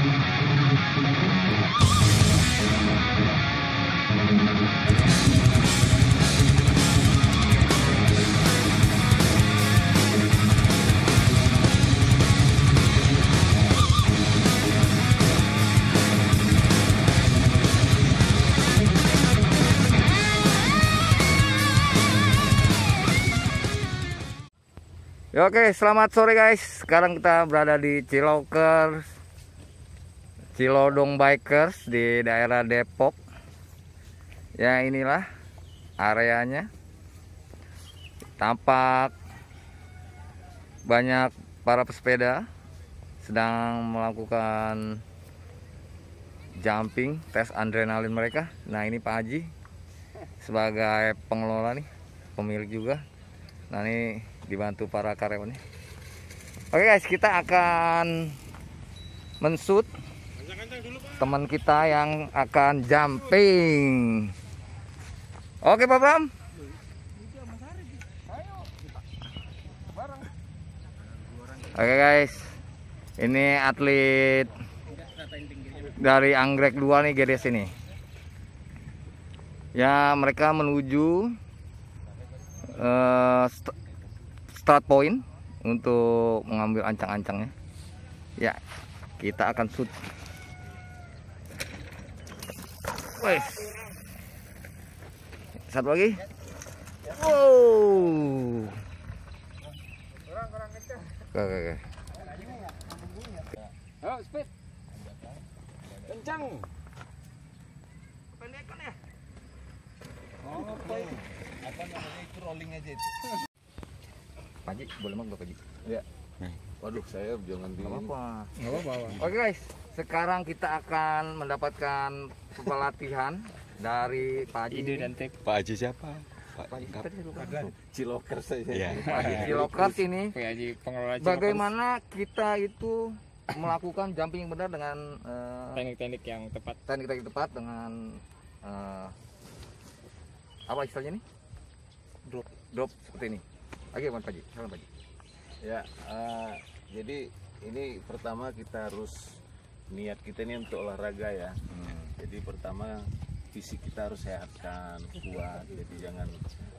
Ya, oke, selamat sore guys. Sekarang kita berada di Cilokers, Cilodong Bikers di daerah Depok. Ya, inilah areanya. Tampak banyak para pesepeda sedang melakukan jumping, tes adrenalin mereka. Nah, ini Pak Haji sebagai pengelola nih, pemilik juga. Nah, ini dibantu para karyawannya. Oke guys, kita akan menshoot teman kita yang akan jumping. Oke Pak Bram. Oke guys, ini atlet dari Anggrek 2 nih GDS ini. Ya, mereka menuju start point untuk mengambil ancang-ancangnya. Ya, kita akan shoot. Wes. Satu lagi. Wow. Oke. Oh, speed. Kencang. Pendekkan ya. Oh, apa namanya itu rolling aja itu. Pak Haji, boleh mag Pak Haji? Ya. Waduh, saya jangan di. Nggak apa-apa. Nggak apa-apa. Oke guys, sekarang kita akan mendapatkan pelatihan dari Pak Haji. Ide dan tek. Pak Haji siapa? Pak Haji Haji tadi lupa. Cilokers saja. Pak Haji Cilokers ini. Pak Haji pengelola Cilokers. Bagaimana kita itu melakukan jumping yang benar dengan teknik-teknik yang tepat. teknik-teknik tepat dengan apa istilahnya nih? Drop seperti ini. Oke, Pak Haji, salam Pak Haji. Ya, jadi ini pertama kita harus niat kita ini untuk olahraga ya. Jadi pertama fisik kita harus sehatkan, kuat. Jadi jangan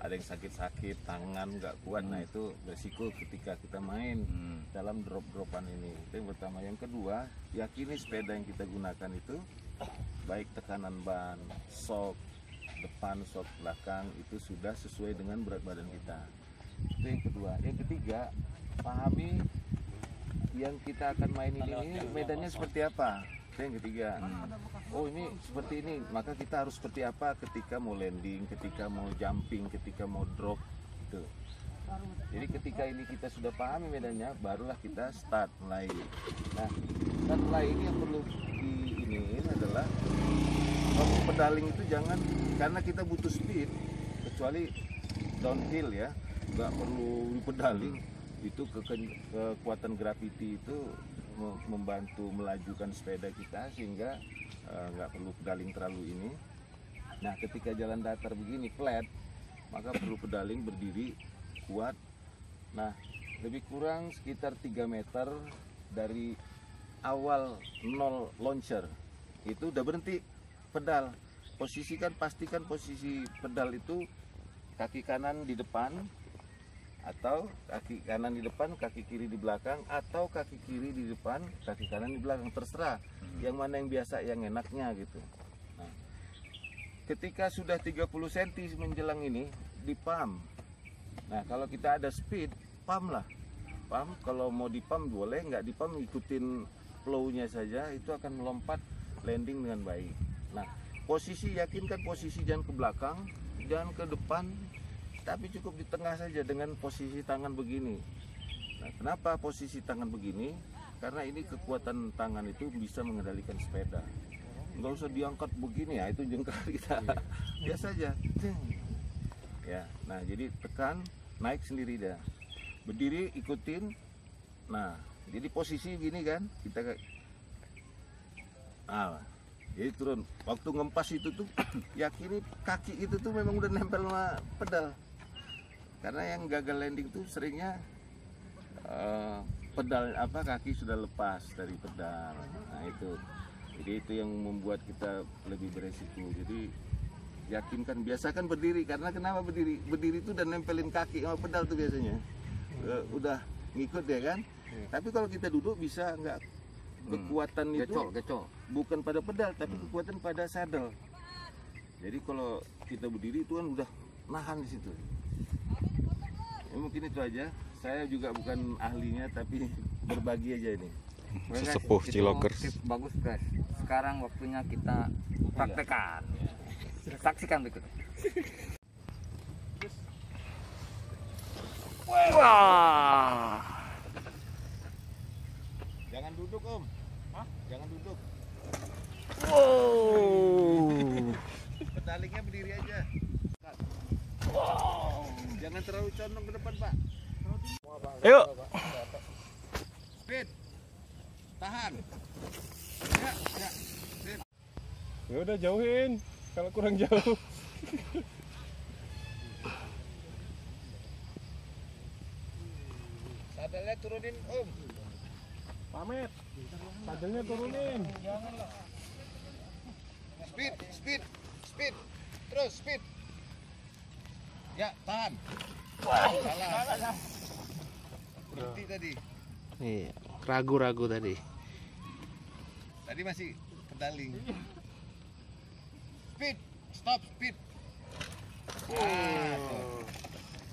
ada yang sakit-sakit, tangan nggak kuat. Nah itu resiko ketika kita main dalam drop-dropan ini. Itu yang pertama. Yang kedua, yakini sepeda yang kita gunakan itu baik tekanan ban, shock depan, shock belakang itu sudah sesuai dengan berat badan kita. Itu yang kedua. Yang ketiga, pahami yang kita akan main ini medannya seperti apa. Itu yang ketiga. Oh ini seperti ini, maka kita harus seperti apa ketika mau landing, ketika mau jumping, ketika mau drop gitu. Jadi ketika ini kita sudah pahami medannya, barulah kita start mulai. Nah, start mulai ini yang perlu diiniin adalah waktu pedaling itu jangan, karena kita butuh speed, kecuali downhill ya, nggak perlu pedaling. Itu kekuatan gravity itu membantu melajukan sepeda kita sehingga nggak perlu pedaling terlalu ini. Nah ketika jalan datar begini flat, maka perlu pedaling berdiri kuat. Nah lebih kurang sekitar 3 meter dari awal nol launcher itu udah berhenti pedal. Pastikan posisi pedal itu kaki kanan di depan, atau kaki kanan di depan, kaki kiri di belakang, atau kaki kiri di depan, kaki kanan di belakang, terserah yang mana yang biasa, yang enaknya gitu. Nah, ketika sudah 30 cm menjelang ini di pump. Nah kalau kita ada speed, pump lah, pump. Kalau mau di pump boleh, nggak di pump ikutin flow-nya saja, itu akan melompat landing dengan baik. Nah posisi, yakinkan posisi, jangan ke belakang, jangan ke depan, tapi cukup di tengah saja dengan posisi tangan begini. Nah, kenapa posisi tangan begini? Karena ini kekuatan tangan itu bisa mengendalikan sepeda. Nggak usah diangkat begini ya, itu jengkal kita. Biasa aja. Ya, nah jadi tekan, naik sendiri dah. Berdiri ikutin. Nah, jadi posisi gini kan, kita jadi turun. Waktu ngempas itu tuh yakini kaki itu tuh memang udah nempel sama pedal. Karena yang gagal landing tuh seringnya pedal kaki sudah lepas dari pedal. Nah itu, jadi itu yang membuat kita lebih beresiko. Jadi yakinkan, biasakan berdiri, karena kenapa berdiri itu dan nempelin kaki sama pedal tuh biasanya udah ngikut ya kan. Tapi kalau kita duduk bisa nggak, kekuatan itu gecol. bukan pada pedal tapi kekuatan pada saddle. Jadi kalau kita berdiri itu kan udah nahan di situ. Ya, mungkin itu aja. Saya juga bukan ahlinya tapi berbagi aja ini. Sesepuh Cilokers. Bagus guys. Sekarang waktunya kita praktekkan. Saksikan berikut. Wah. Jangan duduk Om. Jangan duduk. Wow. Pedalingnya berdiri aja. Wow. Jangan terlalu condong ke depan Pak. Ayo. Speed. Tahan. Ya. Speed. Ya udah jauhin kalau kurang jauh. Sadelnya turunin Om. Pamit. Sadelnya turunin. Speed. Terus speed. Ya, tahan. Salah. Berhenti tadi. Iya, ragu-ragu tadi. Tadi masih pedaling. Stop, speed.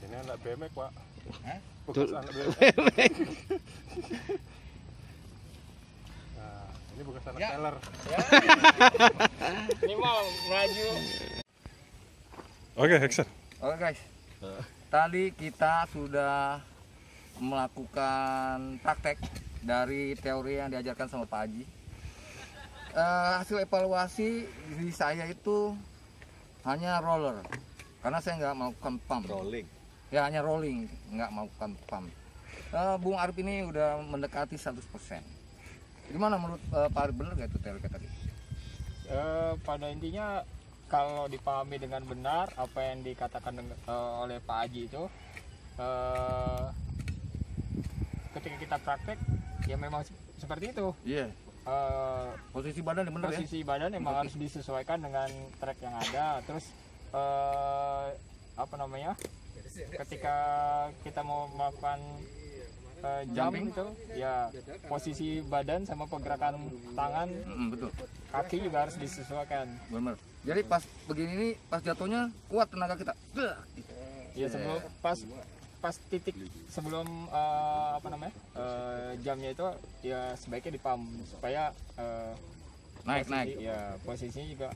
Ini anak BMX, Pak. Hah? Bekas anak BMX. Nah, ini bekas anak teller. Ini mau melaju. Oke, action. Oke guys. Tadi kita sudah melakukan praktek dari teori yang diajarkan sama Pak Haji. Hasil evaluasi di saya itu hanya roller, karena saya nggak melakukan pump. Rolling. Ya hanya rolling, nggak melakukan pump. Bung Arif ini udah mendekati 100%. Gimana menurut Pak Arif, bener nggak itu teori tadi? Pada intinya kalau dipahami dengan benar apa yang dikatakan oleh Pak Haji itu, ketika kita praktek ya memang seperti itu. Iya. Posisi badan yang bener ya? Posisi badan memang harus disesuaikan dengan trek yang ada. Terus ketika kita mau melakukan jumping itu ya posisi badan sama pergerakan tangan, Betul. kaki juga harus disesuaikan. Bener. Jadi pas begini nih, pas jatuhnya kuat tenaga kita. Ya sebelum pas titik sebelum jamnya itu ya sebaiknya dipam supaya Naik. ya posisinya juga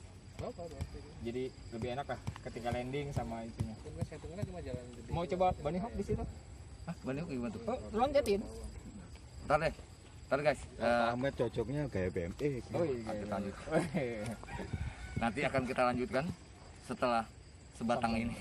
jadi lebih enak lah ketika landing sama itunya. Mau coba bunny hop di situ? Hah, banding gimana tuh? Oh, loncatin. Ntar guys. Ahmed cocoknya kayak BMX. Oh iya. Kita lanjut. Nanti akan kita lanjutkan setelah sebatang ini.